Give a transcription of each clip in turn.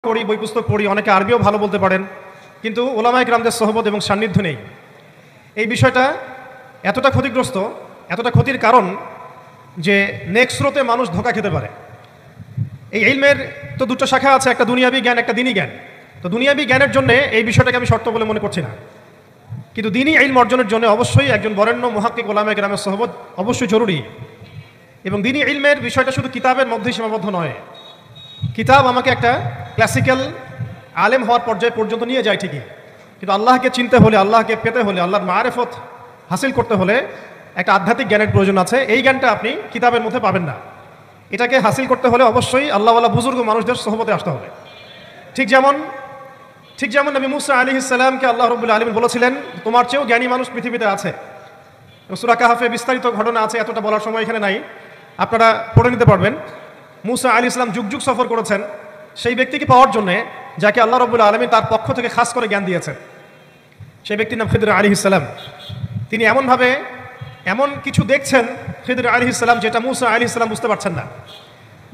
পড়ি, বই পুস্তক পড়ি, অনেকে আরবিও ভালো বলতে পারেন, কিন্তু ওলামায়ে কেরামদের সোহবত এবং সান্নিধ্য নেই। এই বিষয়টা এতটা ক্ষতিগ্রস্ত, এতটা ক্ষতির কারণ যে নেক্সট স্রোতে মানুষ ধোঁকা খেতে পারে। এই ইলমের তো দুটো শাখা আছে, একটা দুনিয়াবি জ্ঞান, একটা দ্বীনি জ্ঞান। তো দুনিয়াবি জ্ঞানের জন্য এই বিষয়টাকে আমি শর্ত বলে মনে করছি না, কিন্তু দ্বীনি ইলম অর্জনের জন্য অবশ্যই একজন বরেণ্য মুহাক্কিক ওলামায়ে কেরামের সোহবত অবশ্যই জরুরি। এবং দ্বীনি ইলমের বিষয়টা শুধু কিতাবের মধ্যেই সীমাবদ্ধ নয়। কিতাব আমাকে একটা ক্লাসিক্যাল আলেম হওয়ার পর্যায় পর্যন্ত নিয়ে যায় ঠিকই, কিন্তু আল্লাহকে চিনতে হলে, আল্লাহকে পেতে হলে, আল্লাহর মারেফত হাসিল করতে হলে একটা আধ্যাত্মিক জ্ঞানের প্রয়োজন আছে। এই জ্ঞানটা আপনি কিতাবের মধ্যে পাবেন না। এটাকে হাসিল করতে হলে অবশ্যই আল্লাহওয়ালা বুজুর্গ মানুষদের সোহবতে আসতে হবে। ঠিক যেমন নবী মুসা আলাইহিস সালামকে আল্লাহ রাব্বুল আলামিন বলেছিলেন, তোমার চেয়েও জ্ঞানী মানুষ পৃথিবীতে আছে। সূরা কাহফে বিস্তারিত ঘটনা আছে, এতটা বলার সময় এখানে নাই, আপনারা পড়ে নিতে পারবেন। মুসা আলাইহিস সালাম যুগ যুগ সফর করেছেন সেই ব্যক্তিকে পাওয়ার জন্যে যাকে আল্লাহ রাব্বুল আলামিন তার পক্ষ থেকে খাস করে জ্ঞান দিয়েছেন। সেই ব্যক্তির নাম খিদর আলাইহিস সালাম। তিনি এমন কিছু দেখছেন খিদর আলাইহিস সালাম যেটা মুসা আলাইহিস সালাম বুঝতে পারছেন না।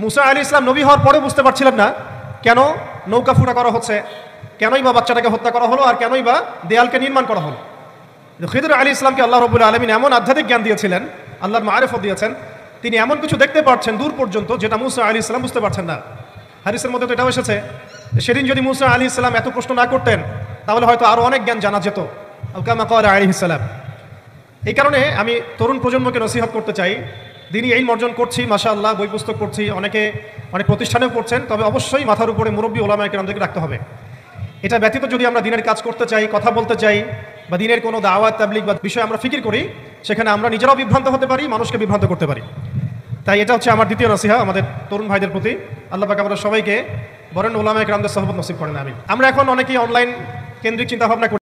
মুসা আলাইহিস সালাম নবী হওয়ার পরে বুঝতে পারছিলেন না কেন নৌকা ফুটা করা হচ্ছে, কেনই বা বাচ্চাটাকে হত্যা করা হলো, আর কেনই বা দেয়ালকে নির্মাণ করা হলো। খিদর আলাইহিস সালামকে আল্লাহ রাব্বুল আলামিন এমন আধ্যাত্মিক জ্ঞান দিয়েছিলেন, আল্লাহর মারিফত দিয়েছেন, তিনি এমন কিছু দেখতে পাচ্ছেন দূর পর্যন্ত যেটা মুসা আলাইহিস সালাম বুঝতে পারছেন না। হাদিসের মধ্যে তো এটাও এসেছে, সেদিন যদি মুসা আলাইহিস সালাম এত প্রশ্ন না করতেন তাহলে হয়তো আরো অনেক জ্ঞান জানা যেত, কামা ক্বালা আলাইহিস সালাম। এই কারণে আমি তরুণ প্রজন্মকে নসিহত করতে চাই, দিনই ইলম অর্জন করছি, মাশাআল্লাহ, বই পুস্তক পড়ছি, অনেকে অনেক প্রতিষ্ঠানেও পড়ছেন, তবে অবশ্যই মাথার উপরে মুরব্বী ওলামায়ে কেরামদেরকে রাখতে হবে। এটা ব্যতীত যদি আমরা দিনের কাজ করতে চাই, কথা বলতে চাই, বা দিনের কোনো দাওয়াত তাবলীগ বা বিষয় আমরা ফিকির করি, সেখানে আমরা নিজেরাও বিভ্রান্ত হতে পারি, মানুষকে বিভ্রান্ত করতে পারি। তাই এটা হচ্ছে আমার দ্বিতীয় নসিহা আমাদের তরুণ ভাইদের প্রতি। আল্লাহ পাক আমাদের সবাইকে বরেণ্য ওলামায়ে কেরামদের সোহবত নসিব করেন, আমিন। আমরা এখন অনেকেই অনলাইন কেন্দ্রিক চিন্তাভাবনা করি।